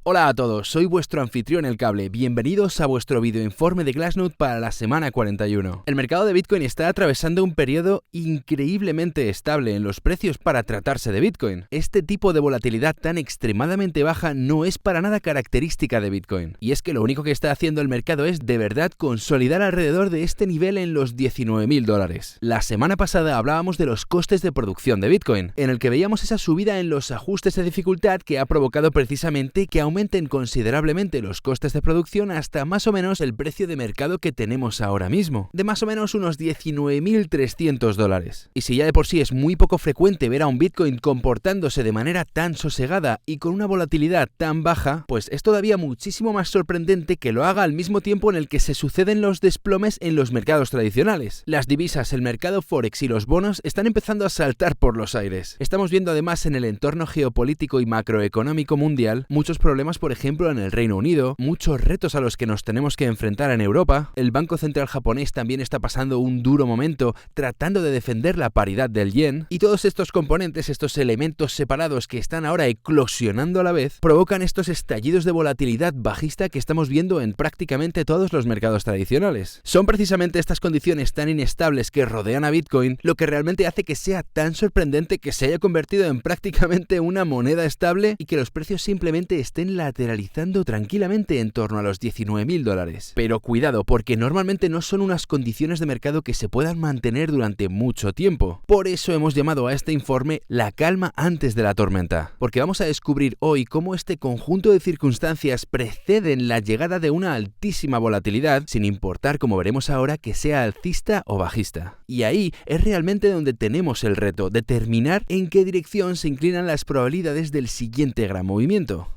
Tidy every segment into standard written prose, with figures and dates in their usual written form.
Hola a todos, soy vuestro anfitrión El Cable. Bienvenidos a vuestro videoinforme de Glassnode para la semana 41. El mercado de Bitcoin está atravesando un periodo increíblemente estable en los precios para tratarse de Bitcoin. Este tipo de volatilidad tan extremadamente baja no es para nada característica de Bitcoin. Y es que lo único que está haciendo el mercado es de verdad consolidar alrededor de este nivel en los $19.000. La semana pasada hablábamos de los costes de producción de Bitcoin, en el que veíamos esa subida en los ajustes de dificultad que ha provocado precisamente que aumenten considerablemente los costes de producción hasta más o menos el precio de mercado que tenemos ahora mismo, de más o menos unos $19.300. Y si ya de por sí es muy poco frecuente ver a un Bitcoin comportándose de manera tan sosegada y con una volatilidad tan baja, pues es todavía muchísimo más sorprendente que lo haga al mismo tiempo en el que se suceden los desplomes en los mercados tradicionales. Las divisas, el mercado forex y los bonos están empezando a saltar por los aires. Estamos viendo además en el entorno geopolítico y macroeconómico mundial muchos problemas, por ejemplo, en el Reino Unido, muchos retos a los que nos tenemos que enfrentar en Europa. El Banco Central japonés también está pasando un duro momento tratando de defender la paridad del yen, y todos estos componentes, estos elementos separados que están ahora eclosionando a la vez, provocan estos estallidos de volatilidad bajista que estamos viendo en prácticamente todos los mercados tradicionales. Son precisamente estas condiciones tan inestables que rodean a Bitcoin lo que realmente hace que sea tan sorprendente que se haya convertido en prácticamente una moneda estable y que los precios simplemente estén lateralizando tranquilamente en torno a los $19.000. Pero cuidado, porque normalmente no son unas condiciones de mercado que se puedan mantener durante mucho tiempo. Por eso hemos llamado a este informe la calma antes de la tormenta, porque vamos a descubrir hoy cómo este conjunto de circunstancias preceden la llegada de una altísima volatilidad, sin importar, como veremos ahora, que sea alcista o bajista. Y ahí es realmente donde tenemos el reto, determinar en qué dirección se inclinan las probabilidades del siguiente gran movimiento.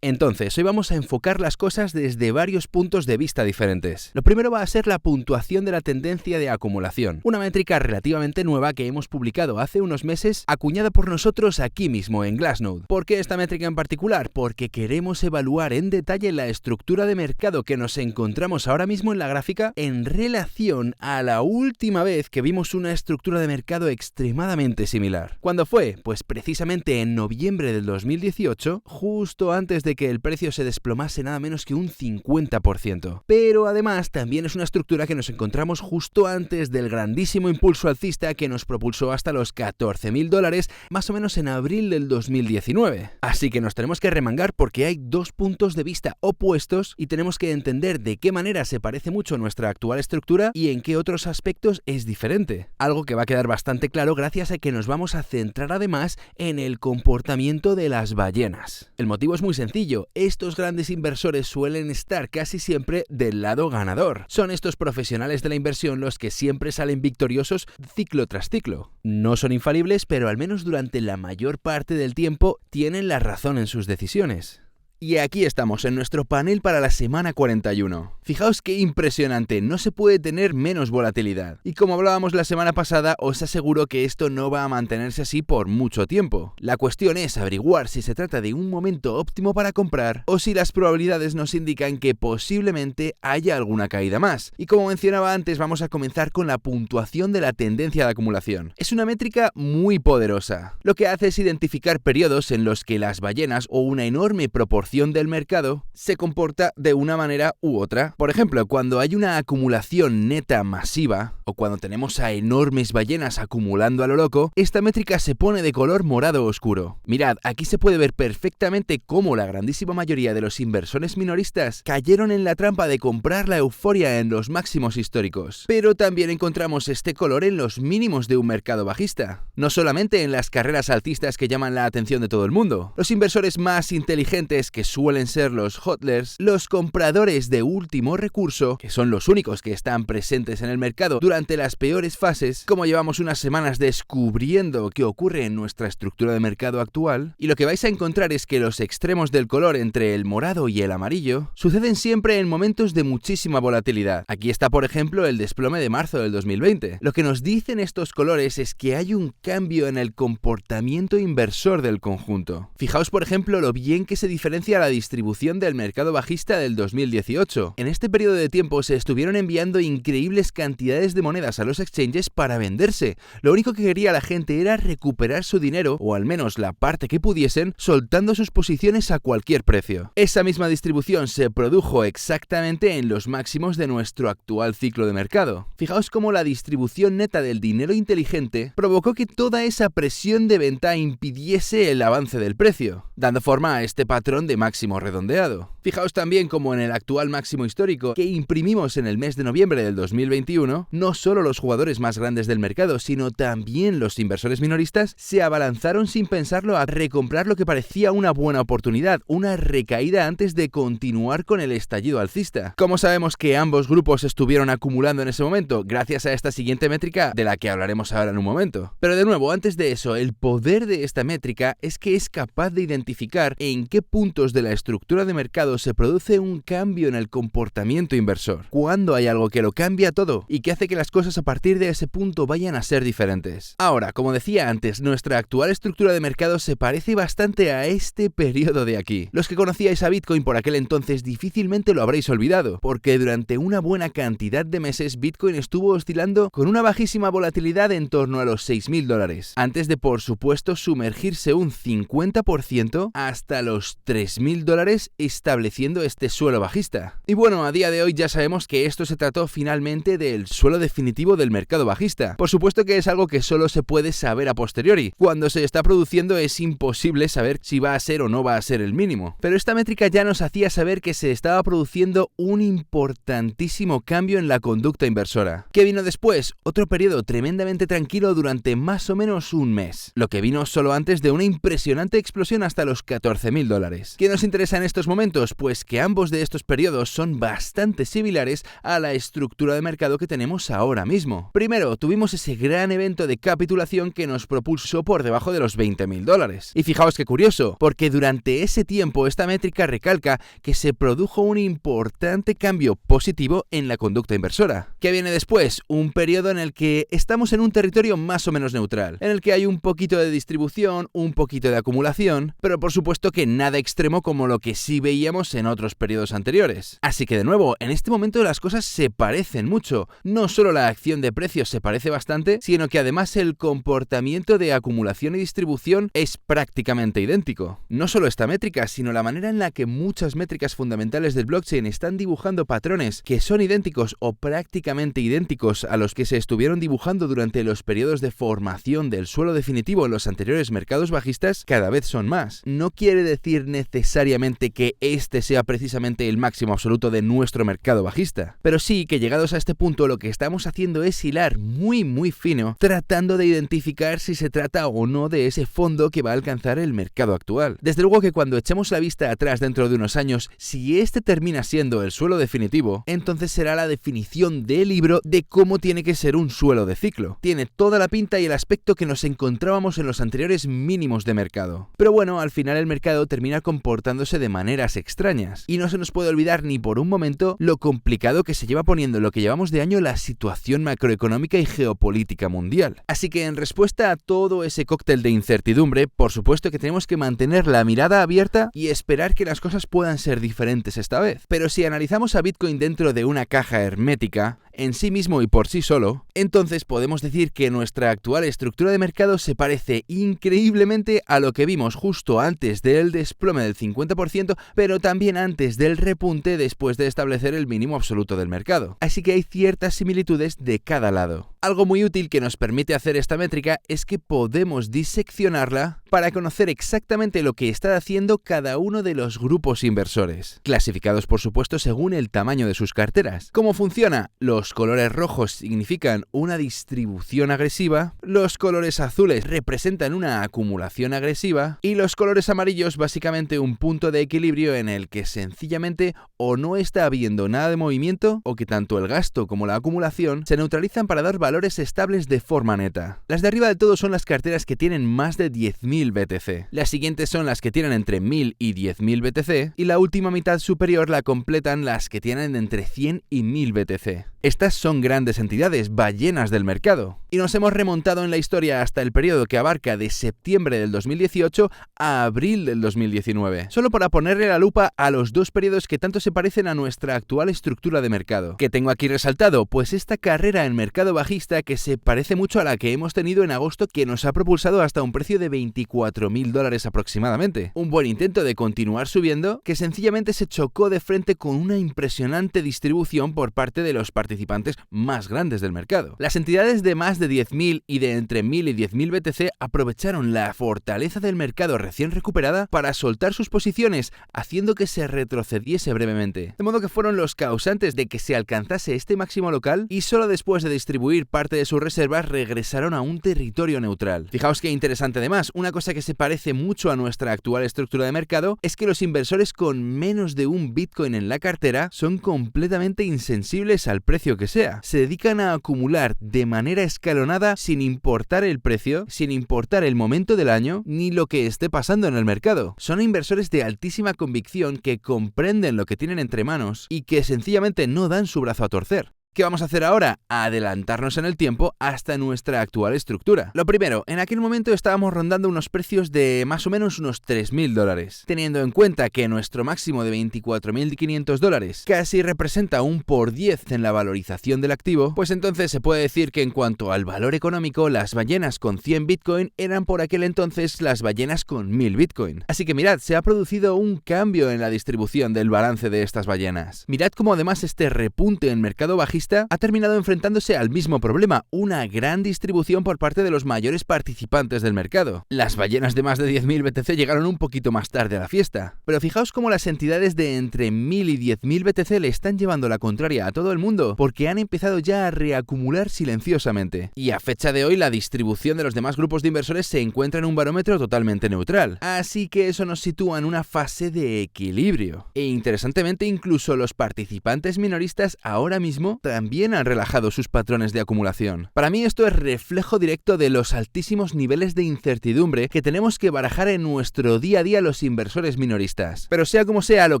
Entonces, hoy vamos a enfocar las cosas desde varios puntos de vista diferentes. Lo primero va a ser la puntuación de la tendencia de acumulación, una métrica relativamente nueva que hemos publicado hace unos meses, acuñada por nosotros aquí mismo en Glassnode. ¿Por qué esta métrica en particular? Porque queremos evaluar en detalle la estructura de mercado que nos encontramos ahora mismo en la gráfica en relación a la última vez que vimos una estructura de mercado extremadamente similar. ¿Cuándo fue? Pues precisamente en noviembre del 2018, justo antes de que el precio se desplomase nada menos que un 50%. Pero además también es una estructura que nos encontramos justo antes del grandísimo impulso alcista que nos propulsó hasta los $14.000 más o menos en abril del 2019. Así que nos tenemos que remangar porque hay dos puntos de vista opuestos y tenemos que entender de qué manera se parece mucho nuestra actual estructura y en qué otros aspectos es diferente. Algo que va a quedar bastante claro gracias a que nos vamos a centrar además en el comportamiento de las ballenas. El motivo es muy sencillo. Estos grandes inversores suelen estar casi siempre del lado ganador. Son estos profesionales de la inversión los que siempre salen victoriosos ciclo tras ciclo. No son infalibles, pero al menos durante la mayor parte del tiempo tienen la razón en sus decisiones. Y aquí estamos en nuestro panel para la semana 41. Fijaos qué impresionante, no se puede tener menos volatilidad. Y como hablábamos la semana pasada, os aseguro que esto no va a mantenerse así por mucho tiempo. La cuestión es averiguar si se trata de un momento óptimo para comprar o si las probabilidades nos indican que posiblemente haya alguna caída más. Y como mencionaba antes, vamos a comenzar con la puntuación de la tendencia de acumulación. Es una métrica muy poderosa. Lo que hace es identificar periodos en los que las ballenas o una enorme proporción del mercado se comporta de una manera u otra. Por ejemplo, cuando hay una acumulación neta masiva o cuando tenemos a enormes ballenas acumulando a lo loco, esta métrica se pone de color morado oscuro. Mirad, aquí se puede ver perfectamente cómo la grandísima mayoría de los inversores minoristas cayeron en la trampa de comprar la euforia en los máximos históricos. Pero también encontramos este color en los mínimos de un mercado bajista. No solamente en las carreras alcistas que llaman la atención de todo el mundo. Los inversores más inteligentes, que suelen ser los hodlers, los compradores de último recurso, que son los únicos que están presentes en el mercado durante las peores fases, como llevamos unas semanas descubriendo qué ocurre en nuestra estructura de mercado actual, y lo que vais a encontrar es que los extremos del color entre el morado y el amarillo suceden siempre en momentos de muchísima volatilidad. Aquí está, por ejemplo, el desplome de marzo del 2020. Lo que nos dicen estos colores es que hay un cambio en el comportamiento inversor del conjunto. Fijaos, por ejemplo, lo bien que se diferencia referencia a la distribución del mercado bajista del 2018. En este periodo de tiempo se estuvieron enviando increíbles cantidades de monedas a los exchanges para venderse. Lo único que quería la gente era recuperar su dinero, o al menos la parte que pudiesen, soltando sus posiciones a cualquier precio. Esa misma distribución se produjo exactamente en los máximos de nuestro actual ciclo de mercado. Fijaos cómo la distribución neta del dinero inteligente provocó que toda esa presión de venta impidiese el avance del precio, dando forma a este patrón de máximo redondeado. Fijaos también cómo en el actual máximo histórico que imprimimos en el mes de noviembre del 2021, no solo los jugadores más grandes del mercado, sino también los inversores minoristas se abalanzaron sin pensarlo a recomprar lo que parecía una buena oportunidad, una recaída antes de continuar con el estallido alcista. ¿Cómo sabemos que ambos grupos estuvieron acumulando en ese momento? Gracias a esta siguiente métrica de la que hablaremos ahora en un momento. Pero de nuevo, antes de eso, el poder de esta métrica es que es capaz de identificar en qué puntos de la estructura de mercado se produce un cambio en el comportamiento inversor, cuándo hay algo que lo cambia todo y que hace que las cosas a partir de ese punto vayan a ser diferentes. Ahora, como decía antes, nuestra actual estructura de mercado se parece bastante a este periodo de aquí. Los que conocíais a Bitcoin por aquel entonces difícilmente lo habréis olvidado, porque durante una buena cantidad de meses Bitcoin estuvo oscilando con una bajísima volatilidad en torno a los $6.000, antes de por supuesto sumergirse un 50% hasta los $3.000, estableciendo este suelo bajista. Y bueno, a día de hoy ya sabemos que esto se trató finalmente del suelo definitivo del mercado bajista. Por supuesto que es algo que solo se puede saber a posteriori. Cuando se está produciendo es imposible saber si va a ser o no va a ser el mínimo. Pero esta métrica ya nos hacía saber que se estaba produciendo un importantísimo cambio en la conducta inversora. ¿Qué vino después? Otro periodo tremendamente tranquilo durante más o menos un mes, lo que vino solo antes de una impresionante explosión hasta los $14.000. ¿Qué nos interesa en estos momentos? Pues que ambos de estos periodos son bastante similares a la estructura de mercado que tenemos ahora mismo. Primero, tuvimos ese gran evento de capitulación que nos propulsó por debajo de los $20.000. Y fijaos qué curioso, porque durante ese tiempo esta métrica recalca que se produjo un importante cambio positivo en la conducta inversora. ¿Qué viene después? Un periodo en el que estamos en un territorio más o menos neutral, en el que hay un poquito de distribución, un poquito de acumulación, pero por supuesto que nada extremo como lo que sí veíamos en otros periodos anteriores. Así que de nuevo, en este momento las cosas se parecen mucho. No solo la acción de precios se parece bastante, sino que además el comportamiento de acumulación y distribución es prácticamente idéntico. No solo esta métrica, sino la manera en la que muchas métricas fundamentales del blockchain están dibujando patrones que son idénticos o prácticamente idénticos a los que se estuvieron dibujando durante los periodos de formación del suelo definitivo en los anteriores mercados bajistas, cada vez son más. No quiere decir necesariamente que este sea precisamente el máximo absoluto de nuestro mercado bajista, pero sí que llegados a este punto lo que estamos haciendo es hilar muy fino, tratando de identificar si se trata o no de ese fondo que va a alcanzar el mercado actual. Desde luego que cuando echemos la vista atrás dentro de unos años, si este termina siendo el suelo definitivo, entonces será la definición del libro de cómo tiene que ser un suelo de ciclo. Tiene toda la pinta y el aspecto que nos encontrábamos en los anteriores mínimos de mercado. Pero bueno, al final el mercado termina comportándose de maneras extrañas, y no se nos puede olvidar ni por un momento lo complicado que se lleva poniendo lo que llevamos de año la situación macroeconómica y geopolítica mundial. Así que en respuesta a todo ese cóctel de incertidumbre, por supuesto que tenemos que mantener la mirada abierta y esperar que las cosas puedan ser diferentes esta vez. Pero si analizamos a Bitcoin dentro de una caja hermética, en sí mismo y por sí solo, entonces podemos decir que nuestra actual estructura de mercado se parece increíblemente a lo que vimos justo antes del desplome del 50%, pero también antes del repunte después de establecer el mínimo absoluto del mercado. Así que hay ciertas similitudes de cada lado. Algo muy útil que nos permite hacer esta métrica es que podemos diseccionarla para conocer exactamente lo que está haciendo cada uno de los grupos inversores, clasificados por supuesto según el tamaño de sus carteras. ¿Cómo funciona? Los colores rojos significan una distribución agresiva, los colores azules representan una acumulación agresiva y los colores amarillos básicamente un punto de equilibrio en el que sencillamente o no está habiendo nada de movimiento o que tanto el gasto como la acumulación se neutralizan para dar valores estables de forma neta. Las de arriba del todo son las carteras que tienen más de 10.000 BTC. Las siguientes son las que tienen entre 1.000 y 10.000 BTC y la última mitad superior la completan las que tienen entre 100 y 1.000 BTC. Estas son grandes entidades, ballenas del mercado. Y nos hemos remontado en la historia hasta el periodo que abarca de septiembre del 2018 a abril del 2019, solo para ponerle la lupa a los dos periodos que tanto se parecen a nuestra actual estructura de mercado. ¿Qué tengo aquí resaltado? Pues esta carrera en mercado bajista que se parece mucho a la que hemos tenido en agosto, que nos ha propulsado hasta un precio de $24.000 aproximadamente. Un buen intento de continuar subiendo que sencillamente se chocó de frente con una impresionante distribución por parte de los participantes más grandes del mercado. Las entidades de más de 10.000 y de entre 1.000 y 10.000 BTC aprovecharon la fortaleza del mercado recién recuperada para soltar sus posiciones, haciendo que se retrocediese brevemente. De modo que fueron los causantes de que se alcanzase este máximo local y solo después de distribuir parte de sus reservas regresaron a un territorio neutral. Fijaos qué interesante además, una cosa que se parece mucho a nuestra actual estructura de mercado es que los inversores con menos de un Bitcoin en la cartera son completamente insensibles al precio que sea. Se dedican a acumular de manera escalonada sin importar el precio, sin importar el momento del año, ni lo que esté pasando en el mercado. Son inversores de altísima convicción que comprenden lo que tienen entre manos y que sencillamente no dan su brazo a torcer. ¿Qué vamos a hacer ahora? Adelantarnos en el tiempo hasta nuestra actual estructura. Lo primero, en aquel momento estábamos rondando unos precios de más o menos unos $3.000. Teniendo en cuenta que nuestro máximo de $24.500 casi representa un por 10 en la valorización del activo, pues entonces se puede decir que en cuanto al valor económico, las ballenas con 100 Bitcoin eran por aquel entonces las ballenas con 1.000 Bitcoin. Así que mirad, se ha producido un cambio en la distribución del balance de estas ballenas. Mirad cómo además este repunte en mercado bajista ha terminado enfrentándose al mismo problema, una gran distribución por parte de los mayores participantes del mercado. Las ballenas de más de 10.000 BTC llegaron un poquito más tarde a la fiesta, pero fijaos cómo las entidades de entre 1.000 y 10.000 BTC le están llevando la contraria a todo el mundo, porque han empezado ya a reacumular silenciosamente. Y a fecha de hoy la distribución de los demás grupos de inversores se encuentra en un barómetro totalmente neutral, así que eso nos sitúa en una fase de equilibrio. E interesantemente, incluso los participantes minoristas ahora mismo también han relajado sus patrones de acumulación. Para mí esto es reflejo directo de los altísimos niveles de incertidumbre que tenemos que barajar en nuestro día a día los inversores minoristas. Pero sea como sea, lo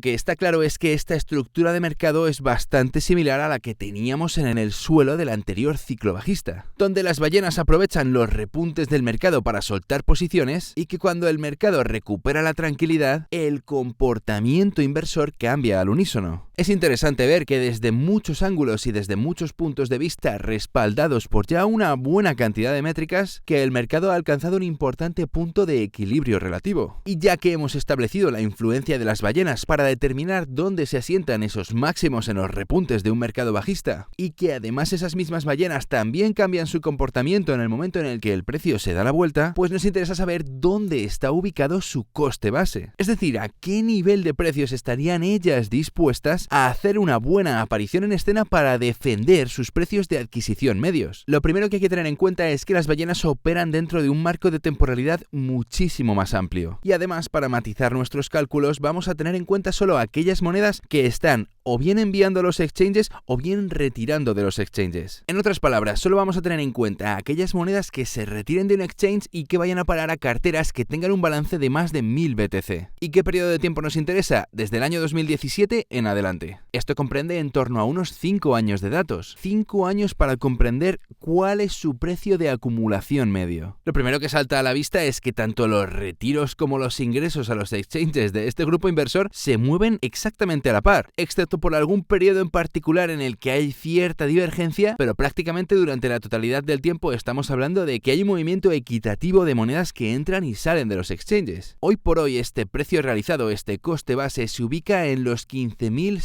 que está claro es que esta estructura de mercado es bastante similar a la que teníamos en el suelo del anterior ciclo bajista, donde las ballenas aprovechan los repuntes del mercado para soltar posiciones y que cuando el mercado recupera la tranquilidad, el comportamiento inversor cambia al unísono. Es interesante ver que desde muchos ángulos y desde muchos puntos de vista respaldados por ya una buena cantidad de métricas, que el mercado ha alcanzado un importante punto de equilibrio relativo. Y ya que hemos establecido la influencia de las ballenas para determinar dónde se asientan esos máximos en los repuntes de un mercado bajista, y que además esas mismas ballenas también cambian su comportamiento en el momento en el que el precio se da la vuelta, pues nos interesa saber dónde está ubicado su coste base. Es decir, a qué nivel de precios estarían ellas dispuestas a hacer una buena aparición en escena para defender sus precios de adquisición medios. Lo primero que hay que tener en cuenta es que las ballenas operan dentro de un marco de temporalidad muchísimo más amplio. Y además, para matizar nuestros cálculos, vamos a tener en cuenta solo aquellas monedas que están o bien enviando a los exchanges o bien retirando de los exchanges. En otras palabras, solo vamos a tener en cuenta aquellas monedas que se retiren de un exchange y que vayan a parar a carteras que tengan un balance de más de 1.000 BTC. ¿Y qué periodo de tiempo nos interesa? Desde el año 2017 en adelante. Esto comprende en torno a unos 5 años de datos. 5 años para comprender cuál es su precio de acumulación medio. Lo primero que salta a la vista es que tanto los retiros como los ingresos a los exchanges de este grupo inversor se mueven exactamente a la par, excepto por algún periodo en particular en el que hay cierta divergencia, pero prácticamente durante la totalidad del tiempo estamos hablando de que hay un movimiento equitativo de monedas que entran y salen de los exchanges. Hoy por hoy este precio realizado, este coste base, se ubica en los $15.700.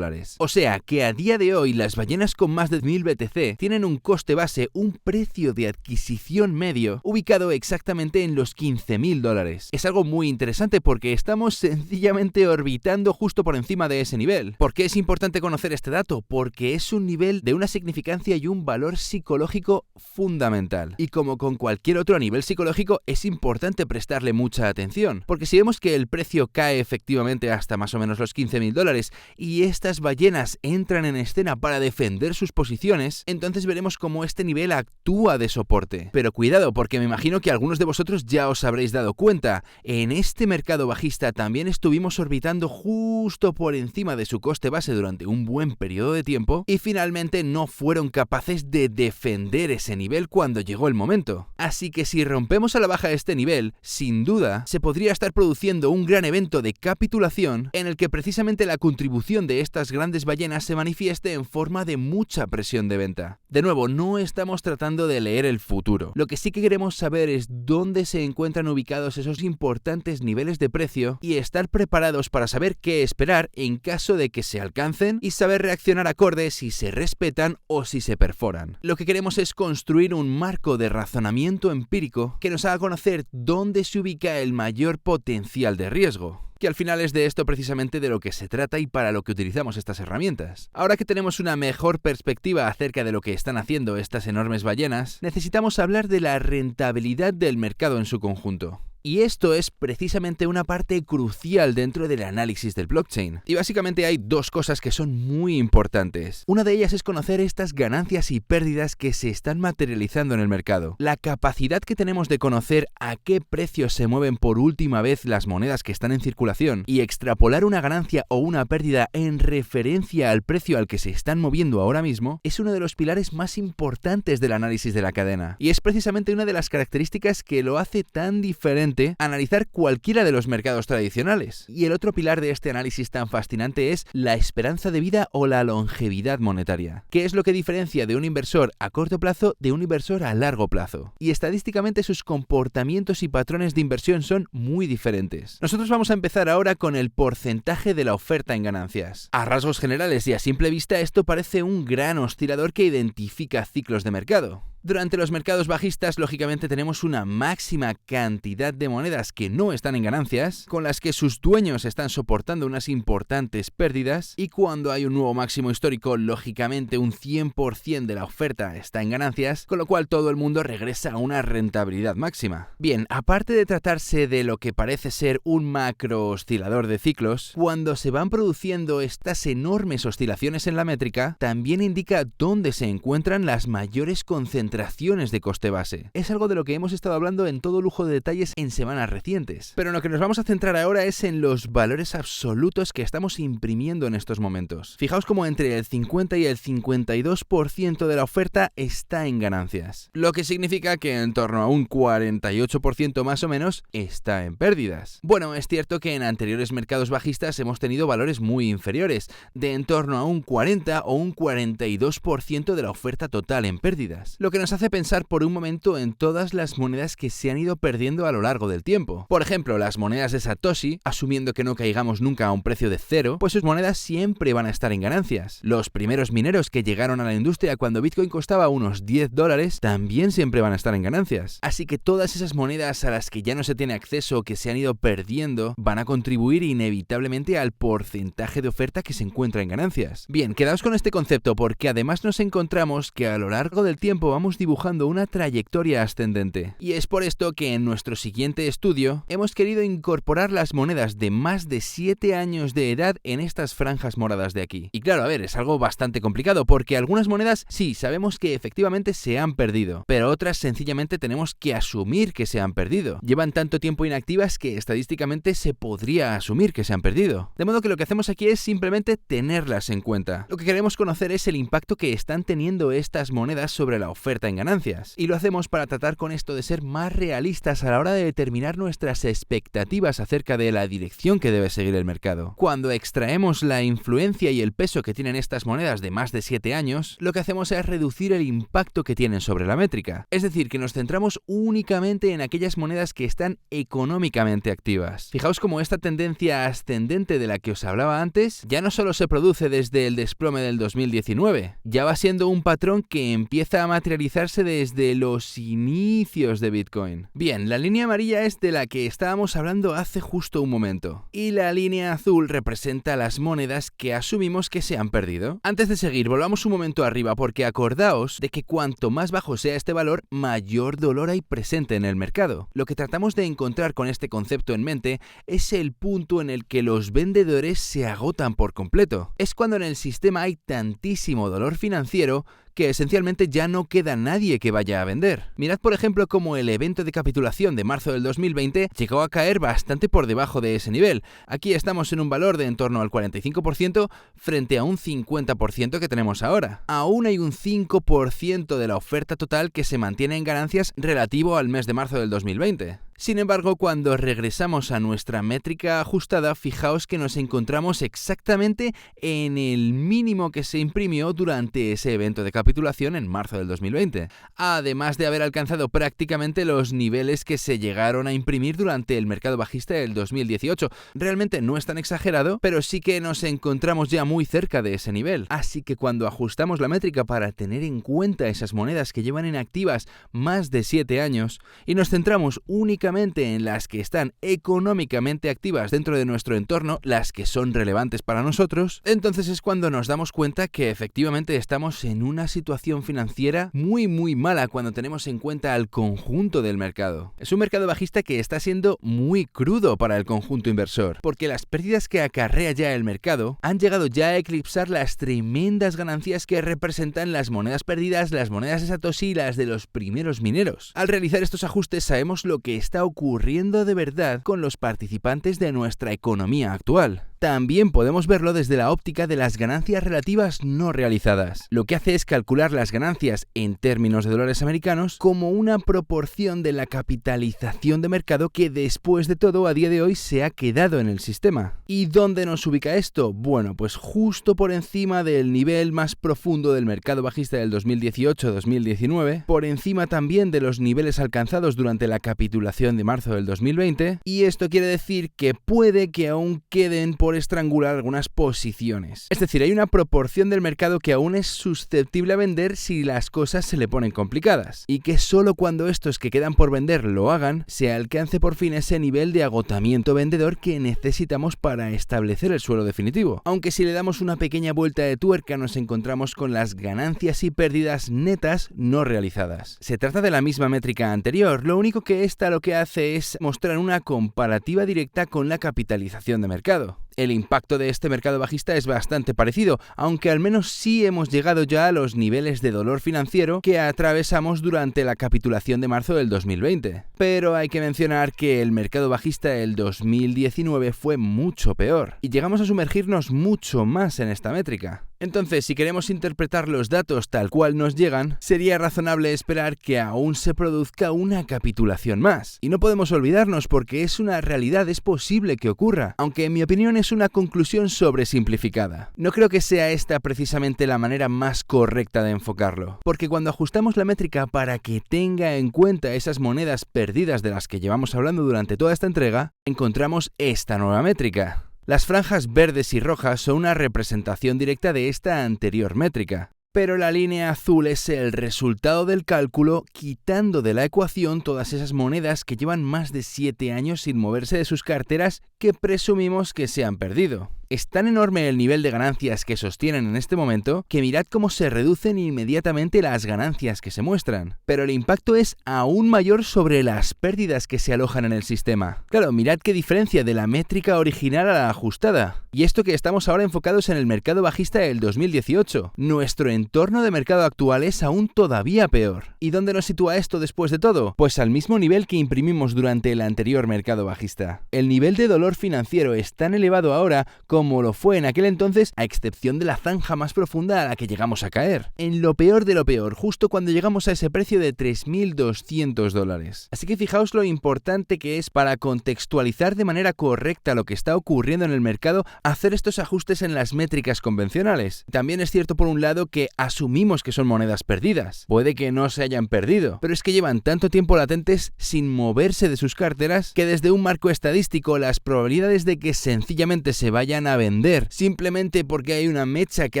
O sea que a día de hoy las ballenas con más de 1.000 BTC tienen un coste base, un precio de adquisición medio, ubicado exactamente en los $15.000. Es algo muy interesante porque estamos sencillamente orbitando justo por encima de ese nivel. ¿Por qué es importante conocer este dato? Porque es un nivel de una significancia y un valor psicológico fundamental. Y como con cualquier otro nivel psicológico, es importante prestarle mucha atención. Porque si vemos que el precio cae efectivamente hasta más o menos los $15.000 y estas ballenas entran en escena escena para defender sus posiciones, entonces veremos cómo este nivel actúa de soporte. Pero cuidado, porque me imagino que algunos de vosotros ya os habréis dado cuenta, en este mercado bajista también estuvimos orbitando justo por encima de su coste base durante un buen periodo de tiempo y finalmente no fueron capaces de defender ese nivel cuando llegó el momento. Así que si rompemos a la baja este nivel, sin duda, se podría estar produciendo un gran evento de capitulación en el que precisamente la contribución de estas grandes ballenas se manifieste en forma de mucha presión de venta. De nuevo, no estamos tratando de leer el futuro. Lo que sí que queremos saber es dónde se encuentran ubicados esos importantes niveles de precio y estar preparados para saber qué esperar en caso de que se alcancen y saber reaccionar acorde si se respetan o si se perforan. Lo que queremos es construir un marco de razonamiento empírico que nos haga conocer dónde se ubica el mayor potencial de riesgo. Que al final es de esto precisamente de lo que se trata y para lo que utilizamos estas herramientas. Ahora que tenemos una mejor perspectiva acerca de lo que están haciendo estas enormes ballenas, necesitamos hablar de la rentabilidad del mercado en su conjunto. Y esto es precisamente una parte crucial dentro del análisis del blockchain. Y básicamente hay dos cosas que son muy importantes. Una de ellas es conocer estas ganancias y pérdidas que se están materializando en el mercado. La capacidad que tenemos de conocer a qué precios se mueven por última vez las monedas que están en circulación y extrapolar una ganancia o una pérdida en referencia al precio al que se están moviendo ahora mismo es uno de los pilares más importantes del análisis de la cadena. Y es precisamente una de las características que lo hace tan diferente analizar cualquiera de los mercados tradicionales. Y el otro pilar de este análisis tan fascinante es la esperanza de vida o la longevidad monetaria, que es lo que diferencia de un inversor a corto plazo de un inversor a largo plazo. Y estadísticamente sus comportamientos y patrones de inversión son muy diferentes. Nosotros vamos a empezar ahora con el porcentaje de la oferta en ganancias. A rasgos generales y a simple vista esto parece un gran oscilador que identifica ciclos de mercado. Durante los mercados bajistas, lógicamente, tenemos una máxima cantidad de monedas que no están en ganancias, con las que sus dueños están soportando unas importantes pérdidas, y cuando hay un nuevo máximo histórico, lógicamente un 100% de la oferta está en ganancias, con lo cual todo el mundo regresa a una rentabilidad máxima. Bien, aparte de tratarse de lo que parece ser un macro oscilador de ciclos, cuando se van produciendo estas enormes oscilaciones en la métrica, también indica dónde se encuentran las mayores concentraciones de coste base. Es algo de lo que hemos estado hablando en todo lujo de detalles en semanas recientes. Pero en lo que nos vamos a centrar ahora es en los valores absolutos que estamos imprimiendo en estos momentos. Fijaos cómo entre el 50 y el 52% de la oferta está en ganancias, lo que significa que en torno a un 48% más o menos está en pérdidas. Bueno, es cierto que en anteriores mercados bajistas hemos tenido valores muy inferiores, de en torno a un 40 o un 42% de la oferta total en pérdidas, lo que nos hace pensar por un momento en todas las monedas que se han ido perdiendo a lo largo del tiempo. Por ejemplo, las monedas de Satoshi, asumiendo que no caigamos nunca a un precio de cero, pues sus monedas siempre van a estar en ganancias. Los primeros mineros que llegaron a la industria cuando Bitcoin costaba unos $10 también siempre van a estar en ganancias. Así que todas esas monedas a las que ya no se tiene acceso o que se han ido perdiendo van a contribuir inevitablemente al porcentaje de oferta que se encuentra en ganancias. Bien, quedaos con este concepto porque además nos encontramos que a lo largo del tiempo vamos dibujando una trayectoria ascendente. Y es por esto que en nuestro siguiente estudio hemos querido incorporar las monedas de más de 7 años de edad en estas franjas moradas de aquí. Y claro, a ver, es algo bastante complicado porque algunas monedas sí, sabemos que efectivamente se han perdido, pero otras sencillamente tenemos que asumir que se han perdido. Llevan tanto tiempo inactivas que estadísticamente se podría asumir que se han perdido. De modo que lo que hacemos aquí es simplemente tenerlas en cuenta. Lo que queremos conocer es el impacto que están teniendo estas monedas sobre la oferta en ganancias, y lo hacemos para tratar con esto de ser más realistas a la hora de determinar nuestras expectativas acerca de la dirección que debe seguir el mercado. Cuando extraemos la influencia y el peso que tienen estas monedas de más de 7 años, lo que hacemos es reducir el impacto que tienen sobre la métrica, es decir, que nos centramos únicamente en aquellas monedas que están económicamente activas. Fijaos cómo esta tendencia ascendente de la que os hablaba antes ya no solo se produce desde el desplome del 2019, ya va siendo un patrón que empieza a materializar realizarse desde los inicios de Bitcoin. Bien, la línea amarilla es de la que estábamos hablando hace justo un momento, y la línea azul representa las monedas que asumimos que se han perdido. Antes de seguir, volvamos un momento arriba porque acordaos de que cuanto más bajo sea este valor, mayor dolor hay presente en el mercado. Lo que tratamos de encontrar con este concepto en mente es el punto en el que los vendedores se agotan por completo. Es cuando en el sistema hay tantísimo dolor financiero que esencialmente ya no queda nadie que vaya a vender. Mirad por ejemplo cómo el evento de capitulación de marzo del 2020 llegó a caer bastante por debajo de ese nivel. Aquí estamos en un valor de en torno al 45% frente a un 50% que tenemos ahora. Aún hay un 5% de la oferta total que se mantiene en ganancias relativo al mes de marzo del 2020. Sin embargo, cuando regresamos a nuestra métrica ajustada, fijaos que nos encontramos exactamente en el mínimo que se imprimió durante ese evento de capitulación en marzo del 2020, además de haber alcanzado prácticamente los niveles que se llegaron a imprimir durante el mercado bajista del 2018. Realmente no es tan exagerado, pero sí que nos encontramos ya muy cerca de ese nivel. Así que cuando ajustamos la métrica para tener en cuenta esas monedas que llevan inactivas más de 7 años y nos centramos únicamente en las que están económicamente activas dentro de nuestro entorno, las que son relevantes para nosotros, entonces es cuando nos damos cuenta que efectivamente estamos en una situación financiera muy mala cuando tenemos en cuenta al conjunto del mercado. Es un mercado bajista que está siendo muy crudo para el conjunto inversor, porque las pérdidas que acarrea ya el mercado han llegado ya a eclipsar las tremendas ganancias que representan las monedas perdidas, las monedas de Satoshi y las de los primeros mineros. Al realizar estos ajustes sabemos lo que está ocurriendo de verdad con los participantes de nuestra economía actual. También podemos verlo desde la óptica de las ganancias relativas no realizadas. Lo que hace es calcular las ganancias en términos de dólares americanos como una proporción de la capitalización de mercado que después de todo a día de hoy se ha quedado en el sistema. ¿Y dónde nos ubica esto? Bueno, pues justo por encima del nivel más profundo del mercado bajista del 2018-2019, por encima también de los niveles alcanzados durante la capitulación de marzo del 2020, y esto quiere decir que puede que aún queden por estrangular algunas posiciones. Es decir, hay una proporción del mercado que aún es susceptible a vender si las cosas se le ponen complicadas, y que solo cuando estos que quedan por vender lo hagan, se alcance por fin ese nivel de agotamiento vendedor que necesitamos para establecer el suelo definitivo. Aunque si le damos una pequeña vuelta de tuerca nos encontramos con las ganancias y pérdidas netas no realizadas. Se trata de la misma métrica anterior, lo único que esta lo que hace es mostrar una comparativa directa con la capitalización de mercado. El impacto de este mercado bajista es bastante parecido, aunque al menos sí hemos llegado ya a los niveles de dolor financiero que atravesamos durante la capitulación de marzo del 2020. Pero hay que mencionar que el mercado bajista del 2019 fue mucho peor, y llegamos a sumergirnos mucho más en esta métrica. Entonces, si queremos interpretar los datos tal cual nos llegan, sería razonable esperar que aún se produzca una capitulación más. Y no podemos olvidarnos porque es una realidad, es posible que ocurra, aunque en mi opinión es una conclusión sobresimplificada. No creo que sea esta precisamente la manera más correcta de enfocarlo, porque cuando ajustamos la métrica para que tenga en cuenta esas monedas perdidas de las que llevamos hablando durante toda esta entrega, encontramos esta nueva métrica. Las franjas verdes y rojas son una representación directa de esta anterior métrica, pero la línea azul es el resultado del cálculo quitando de la ecuación todas esas monedas que llevan más de 7 años sin moverse de sus carteras que presumimos que se han perdido. Es tan enorme el nivel de ganancias que sostienen en este momento que mirad cómo se reducen inmediatamente las ganancias que se muestran. Pero el impacto es aún mayor sobre las pérdidas que se alojan en el sistema. Claro, mirad qué diferencia de la métrica original a la ajustada. Y esto que estamos ahora enfocados en el mercado bajista del 2018. Nuestro entorno de mercado actual es aún todavía peor. ¿Y dónde nos sitúa esto después de todo? Pues al mismo nivel que imprimimos durante el anterior mercado bajista. El nivel de dolor financiero es tan elevado ahora como lo fue en aquel entonces, a excepción de la zanja más profunda a la que llegamos a caer. En lo peor de lo peor, justo cuando llegamos a ese precio de $3.200. Así que fijaos lo importante que es para contextualizar de manera correcta lo que está ocurriendo en el mercado, hacer estos ajustes en las métricas convencionales. También es cierto por un lado que asumimos que son monedas perdidas. Puede que no se hayan perdido, pero es que llevan tanto tiempo latentes sin moverse de sus carteras que desde un marco estadístico las probabilidades de que sencillamente se vayan obligan a vender simplemente porque hay una mecha que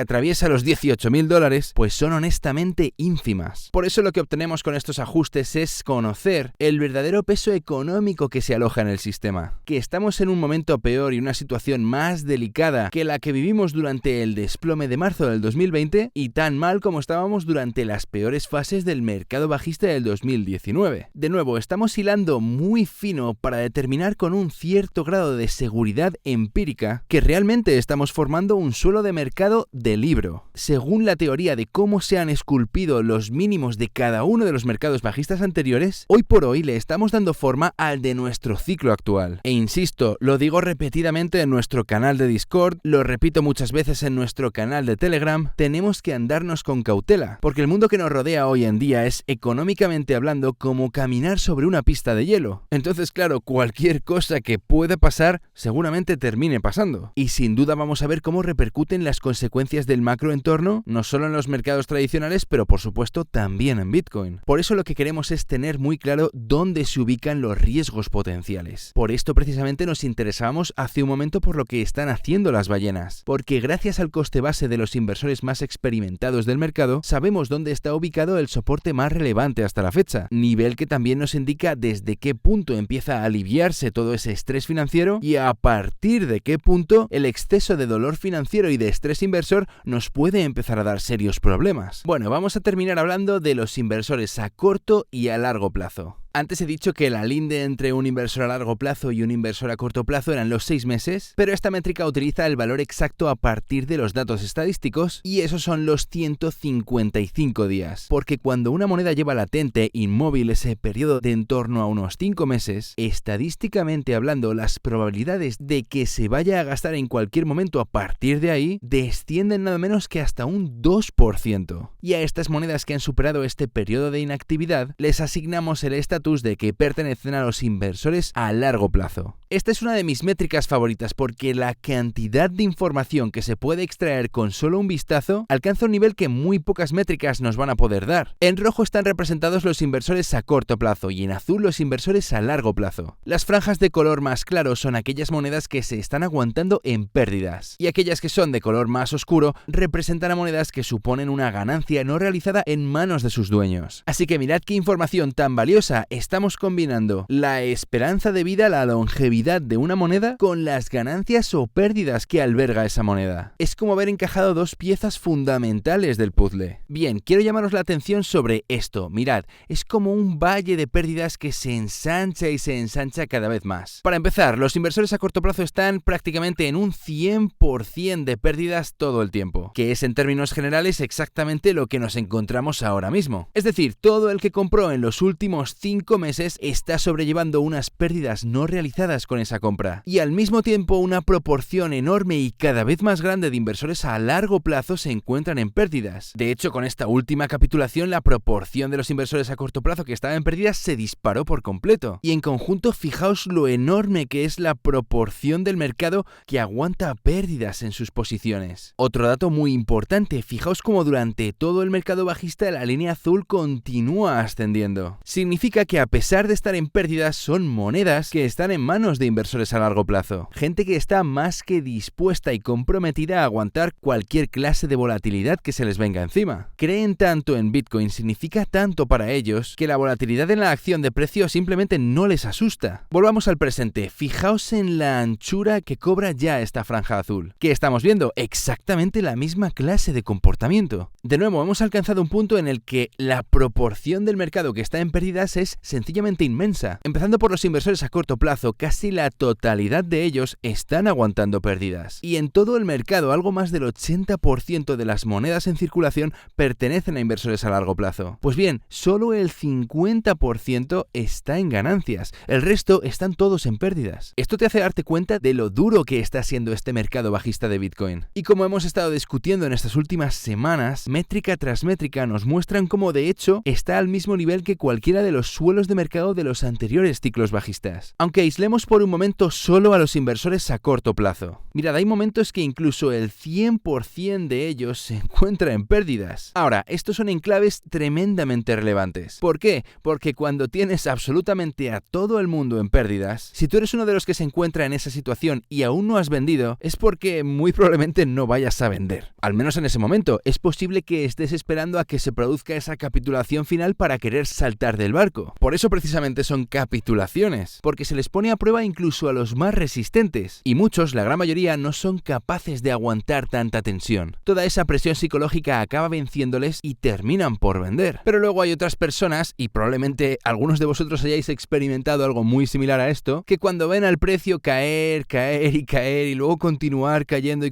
atraviesa los $18.000, pues son honestamente ínfimas. Por eso lo que obtenemos con estos ajustes es conocer el verdadero peso económico que se aloja en el sistema, que estamos en un momento peor y una situación más delicada que la que vivimos durante el desplome de marzo del 2020 y tan mal como estábamos durante las peores fases del mercado bajista del 2019. De nuevo, estamos hilando muy fino para determinar con un cierto grado de seguridad empírica que realmente estamos formando un suelo de mercado de libro. Según la teoría de cómo se han esculpido los mínimos de cada uno de los mercados bajistas anteriores, hoy por hoy le estamos dando forma al de nuestro ciclo actual. E insisto, lo digo repetidamente en nuestro canal de Discord, lo repito muchas veces en nuestro canal de Telegram, tenemos que andarnos con cautela, porque el mundo que nos rodea hoy en día es, económicamente hablando, como caminar sobre una pista de hielo. Entonces, claro, cualquier cosa que pueda pasar seguramente termine pasando. Y sin duda vamos a ver cómo repercuten las consecuencias del macroentorno, no solo en los mercados tradicionales, pero por supuesto también en Bitcoin. Por eso lo que queremos es tener muy claro dónde se ubican los riesgos potenciales. Por esto precisamente nos interesábamos hace un momento por lo que están haciendo las ballenas, porque gracias al coste base de los inversores más experimentados del mercado, sabemos dónde está ubicado el soporte más relevante hasta la fecha, nivel que también nos indica desde qué punto empieza a aliviarse todo ese estrés financiero y a partir de qué punto el exceso de dolor financiero y de estrés inversor nos puede empezar a dar serios problemas. Bueno, vamos a terminar hablando de los inversores a corto y a largo plazo. Antes he dicho que la linde entre un inversor a largo plazo y un inversor a corto plazo eran los 6 meses, pero esta métrica utiliza el valor exacto a partir de los datos estadísticos y esos son los 155 días, porque cuando una moneda lleva latente, inmóvil ese periodo de en torno a unos 5 meses, estadísticamente hablando, las probabilidades de que se vaya a gastar en cualquier momento a partir de ahí descienden nada menos que hasta un 2%. Y a estas monedas que han superado este periodo de inactividad les asignamos el estatus de que pertenecen a los inversores a largo plazo. Esta es una de mis métricas favoritas porque la cantidad de información que se puede extraer con solo un vistazo alcanza un nivel que muy pocas métricas nos van a poder dar. En rojo están representados los inversores a corto plazo y en azul los inversores a largo plazo. Las franjas de color más claro son aquellas monedas que se están aguantando en pérdidas y aquellas que son de color más oscuro representan a monedas que suponen una ganancia no realizada en manos de sus dueños. Así que mirad qué información tan valiosa estamos combinando: la esperanza de vida, la longevidad de una moneda con las ganancias o pérdidas que alberga esa moneda. Es como haber encajado dos piezas fundamentales del puzzle. Bien, quiero llamaros la atención sobre esto. Mirad, es como un valle de pérdidas que se ensancha y se ensancha cada vez más. Para empezar, los inversores a corto plazo están prácticamente en un 100% de pérdidas todo el tiempo, que es en términos generales exactamente lo que nos encontramos ahora mismo. Es decir, todo el que compró en los últimos 5 meses está sobrellevando unas pérdidas no realizadas con esa compra y al mismo tiempo una proporción enorme y cada vez más grande de inversores a largo plazo se encuentran en pérdidas. De hecho, con esta última capitulación la proporción de los inversores a corto plazo que estaban en pérdidas se disparó por completo y en conjunto fijaos lo enorme que es la proporción del mercado que aguanta pérdidas en sus posiciones. Otro dato muy importante, fijaos cómo durante todo el mercado bajista la línea azul continúa ascendiendo. Significa que a pesar de estar en pérdidas son monedas que están en manos de inversores a largo plazo. Gente que está más que dispuesta y comprometida a aguantar cualquier clase de volatilidad que se les venga encima. Creen tanto en Bitcoin, significa tanto para ellos, que la volatilidad en la acción de precio simplemente no les asusta. Volvamos al presente, fijaos en la anchura que cobra ya esta franja azul. ¿Qué estamos viendo? Exactamente la misma clase de comportamiento. De nuevo, hemos alcanzado un punto en el que la proporción del mercado que está en pérdidas es sencillamente inmensa. Empezando por los inversores a corto plazo, casi la totalidad de ellos están aguantando pérdidas. Y en todo el mercado, algo más del 80% de las monedas en circulación pertenecen a inversores a largo plazo. Pues bien, solo el 50% está en ganancias. El resto están todos en pérdidas. Esto te hace darte cuenta de lo duro que está siendo este mercado bajista de Bitcoin. Y como hemos estado discutiendo en estas últimas semanas, métrica tras métrica nos muestran cómo de hecho está al mismo nivel que cualquiera de los suelos de mercado de los anteriores ciclos bajistas. Aunque aislemos por por un momento solo a los inversores a corto plazo. Mirad, hay momentos que incluso el 100% de ellos se encuentra en pérdidas. Ahora, estos son enclaves tremendamente relevantes. ¿Por qué? Porque cuando tienes absolutamente a todo el mundo en pérdidas, si tú eres uno de los que se encuentra en esa situación y aún no has vendido, es porque muy probablemente no vayas a vender. Al menos en ese momento, es posible que estés esperando a que se produzca esa capitulación final para querer saltar del barco. Por eso precisamente son capitulaciones, porque se les pone a prueba incluso a los más resistentes, y muchos, la gran mayoría, no son capaces de aguantar tanta tensión. Toda esa presión psicológica acaba venciéndoles y terminan por vender. Pero luego hay otras personas, y probablemente algunos de vosotros hayáis experimentado algo muy similar a esto, que cuando ven al precio caer y luego continuar cayendo,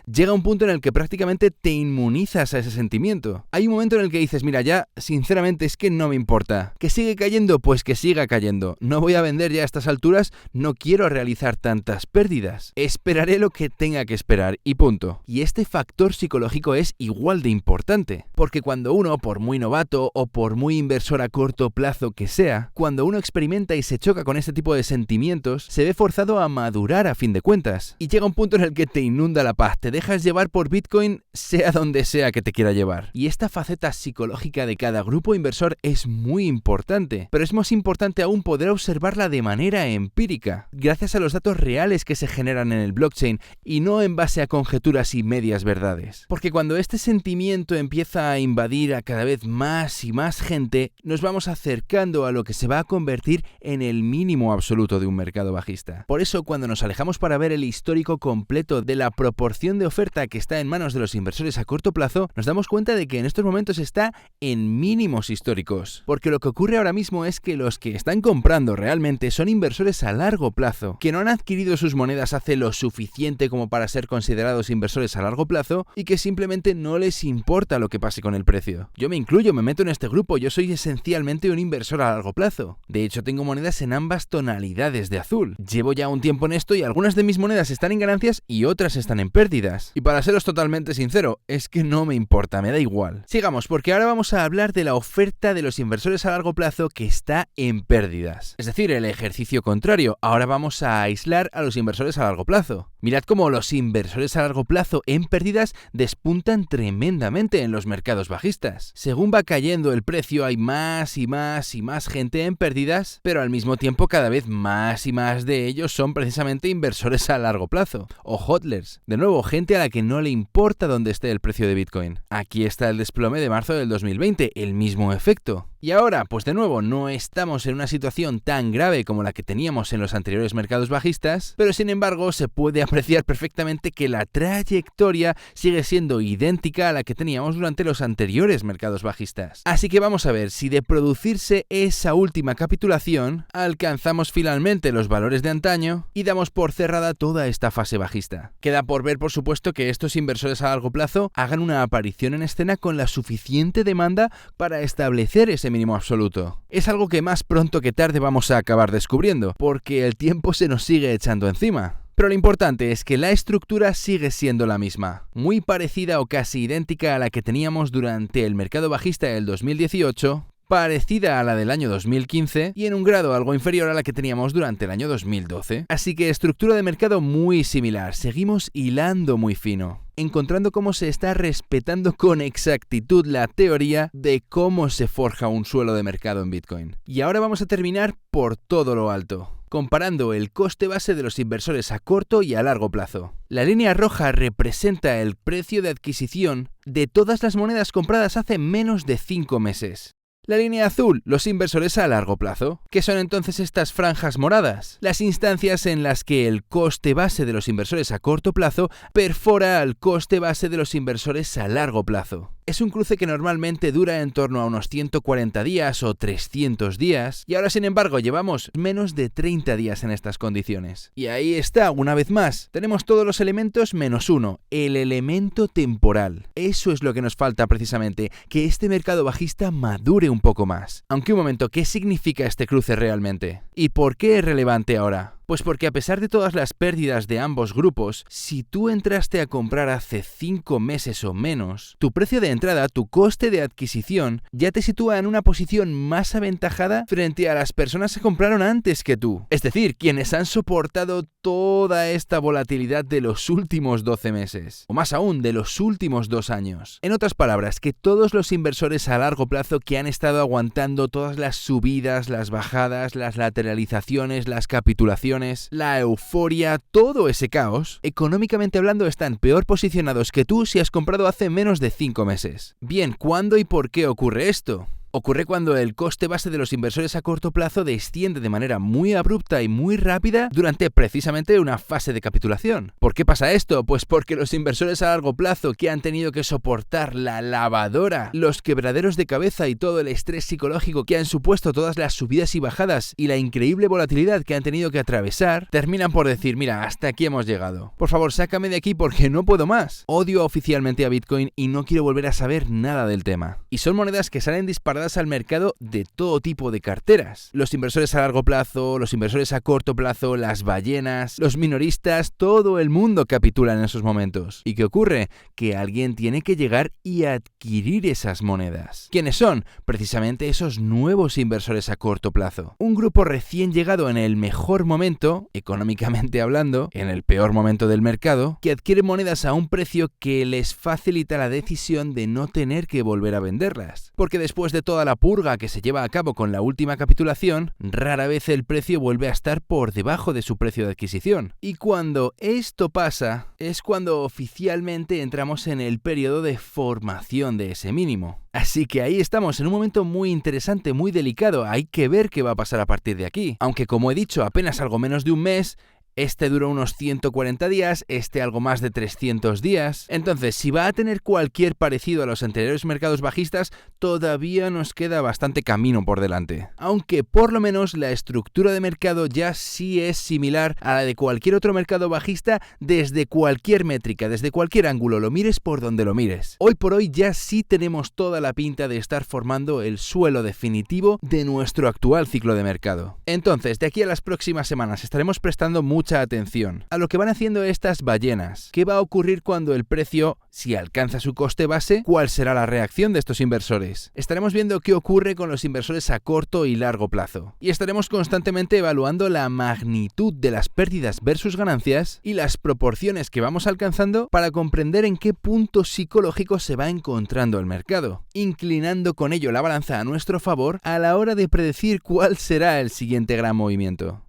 llega un punto en el que prácticamente te inmunizas a ese sentimiento. Hay un momento en el que dices, mira, ya sinceramente es que no me importa. ¿Que sigue cayendo? Pues que siga cayendo. No voy a vender ya a estas alturas, no quiero realizar tantas pérdidas. Esperaré lo que tenga que esperar y punto. Y este factor psicológico es igual de importante, porque cuando uno, por muy novato o por muy inversor a corto plazo que sea, cuando uno experimenta y se choca con este tipo de sentimientos, se ve forzado a madurar a fin de cuentas. Y llega un punto en el que te inunda la paz, te dejas llevar por Bitcoin sea donde sea que te quiera llevar. Y esta faceta psicológica de cada grupo inversor es muy importante, pero es más importante aún poder observarla de manera empírica, gracias a los datos reales que se generan en el blockchain y no en base a conjeturas y medias verdades. Porque cuando este sentimiento empieza a invadir a cada vez más y más gente, nos vamos acercando a lo que se va a convertir en el mínimo absoluto de un mercado bajista. Por eso, cuando nos alejamos para ver el histórico completo de la proporción de oferta que está en manos de los inversores a corto plazo, nos damos cuenta de que en estos momentos está en mínimos históricos. Porque lo que ocurre ahora mismo es que los que están comprando realmente son inversores a largo plazo, que no han adquirido sus monedas hace lo suficiente como para ser considerados inversores a largo plazo y que simplemente no les importa lo que pase con el precio. Yo me incluyo, me meto en este grupo, yo soy esencialmente un inversor a largo plazo. De hecho, tengo monedas en ambas tonalidades de azul. Llevo ya un tiempo en esto y algunas de mis monedas están en ganancias y otras están en pérdidas. Y para seros totalmente sincero, es que no me importa, me da igual. Sigamos, porque ahora vamos a hablar de la oferta de los inversores a largo plazo que está en pérdidas. Es decir, el ejercicio contrario. Ahora vamos a aislar a los inversores a largo plazo. Mirad cómo los inversores a largo plazo en pérdidas despuntan tremendamente en los mercados bajistas. Según va cayendo el precio, hay más y más gente en pérdidas, pero al mismo tiempo cada vez más y más de ellos son precisamente inversores a largo plazo, o hodlers. De nuevo, gente a la que no le importa dónde esté el precio de Bitcoin. Aquí está el desplome de marzo del 2020, el mismo efecto. Y ahora, pues de nuevo, no estamos en una situación tan grave como la que teníamos en los anteriores mercados bajistas, pero sin embargo se puede apreciar perfectamente que la trayectoria sigue siendo idéntica a la que teníamos durante los anteriores mercados bajistas. Así que vamos a ver si de producirse esa última capitulación, alcanzamos finalmente los valores de antaño y damos por cerrada toda esta fase bajista. Queda por ver, por supuesto, que estos inversores a largo plazo hagan una aparición en escena con la suficiente demanda para establecer ese mínimo absoluto. Es algo que más pronto que tarde vamos a acabar descubriendo, porque el tiempo se nos sigue echando encima. Pero lo importante es que la estructura sigue siendo la misma, muy parecida o casi idéntica a la que teníamos durante el mercado bajista del 2018, parecida a la del año 2015 y en un grado algo inferior a la que teníamos durante el año 2012. Así que estructura de mercado muy similar, seguimos hilando muy fino, encontrando cómo se está respetando con exactitud la teoría de cómo se forja un suelo de mercado en Bitcoin. Y ahora vamos a terminar por todo lo alto, comparando el coste base de los inversores a corto y a largo plazo. La línea roja representa el precio de adquisición de todas las monedas compradas hace menos de 5 meses. La línea azul, los inversores a largo plazo. ¿Qué son entonces estas franjas moradas? Las instancias en las que el coste base de los inversores a corto plazo perfora al coste base de los inversores a largo plazo. Es un cruce que normalmente dura en torno a unos 140 días o 300 días, y ahora sin embargo llevamos menos de 30 días en estas condiciones. Y ahí está, una vez más, tenemos todos los elementos menos uno, el elemento temporal. Eso es lo que nos falta precisamente, que este mercado bajista madure un poco más. Aunque un momento, ¿qué significa este cruce realmente? ¿Y por qué es relevante ahora? Pues porque a pesar de todas las pérdidas de ambos grupos, si tú entraste a comprar hace 5 meses o menos, tu precio de entrada, tu coste de adquisición, ya te sitúa en una posición más aventajada frente a las personas que compraron antes que tú. Es decir, quienes han soportado toda esta volatilidad de los últimos 12 meses, o más aún, de los últimos 2 años. En otras palabras, que todos los inversores a largo plazo que han estado aguantando todas las subidas, las bajadas, las lateralizaciones, las capitulaciones, la euforia, todo ese caos, económicamente hablando están peor posicionados que tú si has comprado hace menos de 5 meses. Bien, ¿cuándo y por qué ocurre esto? Ocurre cuando el coste base de los inversores a corto plazo desciende de manera muy abrupta y muy rápida durante precisamente una fase de capitulación. ¿Por qué pasa esto? Pues porque los inversores a largo plazo que han tenido que soportar la lavadora, los quebraderos de cabeza y todo el estrés psicológico que han supuesto todas las subidas y bajadas y la increíble volatilidad que han tenido que atravesar, terminan por decir, mira, hasta aquí hemos llegado. Por favor, sácame de aquí porque no puedo más. Odio oficialmente a Bitcoin y no quiero volver a saber nada del tema. Y son monedas que salen disparadas al mercado de todo tipo de carteras. Los inversores a largo plazo, los inversores a corto plazo, las ballenas, los minoristas, todo el mundo capitula en esos momentos. ¿Y qué ocurre? Que alguien tiene que llegar y adquirir esas monedas. ¿Quiénes son? Precisamente esos nuevos inversores a corto plazo. Un grupo recién llegado en el mejor momento, económicamente hablando, en el peor momento del mercado, que adquiere monedas a un precio que les facilita la decisión de no tener que volver a venderlas. Porque después de toda la purga que se lleva a cabo con la última capitulación, rara vez el precio vuelve a estar por debajo de su precio de adquisición. Y cuando esto pasa, es cuando oficialmente entramos en el periodo de formación de ese mínimo. Así que ahí estamos, en un momento muy interesante, muy delicado. Hay que ver qué va a pasar a partir de aquí. Aunque, como he dicho, apenas algo menos de un mes, este duró unos 140 días, este algo más de 300 días. Entonces, si va a tener cualquier parecido a los anteriores mercados bajistas, todavía nos queda bastante camino por delante. Aunque por lo menos la estructura de mercado ya sí es similar a la de cualquier otro mercado bajista desde cualquier métrica, desde cualquier ángulo, lo mires por donde lo mires. Hoy por hoy ya sí tenemos toda la pinta de estar formando el suelo definitivo de nuestro actual ciclo de mercado. Entonces, de aquí a las próximas semanas estaremos prestando mucha atención a lo que van haciendo estas ballenas. ¿Qué va a ocurrir cuando el precio, si alcanza su coste base? ¿Cuál será la reacción de estos inversores? Estaremos viendo qué ocurre con los inversores a corto y largo plazo. Y estaremos constantemente evaluando la magnitud de las pérdidas versus ganancias y las proporciones que vamos alcanzando para comprender en qué punto psicológico se va encontrando el mercado, inclinando con ello la balanza a nuestro favor a la hora de predecir cuál será el siguiente gran movimiento.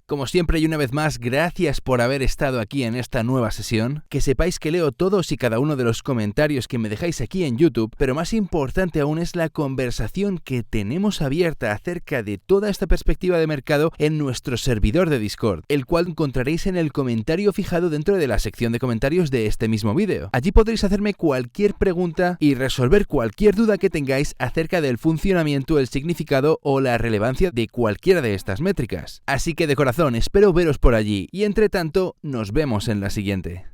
Como siempre y una vez más, gracias por haber estado aquí en esta nueva sesión. Que sepáis que leo todos y cada uno de los comentarios que me dejáis aquí en YouTube, pero más importante aún es la conversación que tenemos abierta acerca de toda esta perspectiva de mercado en nuestro servidor de Discord, el cual encontraréis en el comentario fijado dentro de la sección de comentarios de este mismo vídeo. Allí podréis hacerme cualquier pregunta y resolver cualquier duda que tengáis acerca del funcionamiento, el significado o la relevancia de cualquiera de estas métricas. Así que de corazón, espero veros por allí y entre tanto, nos vemos en la siguiente.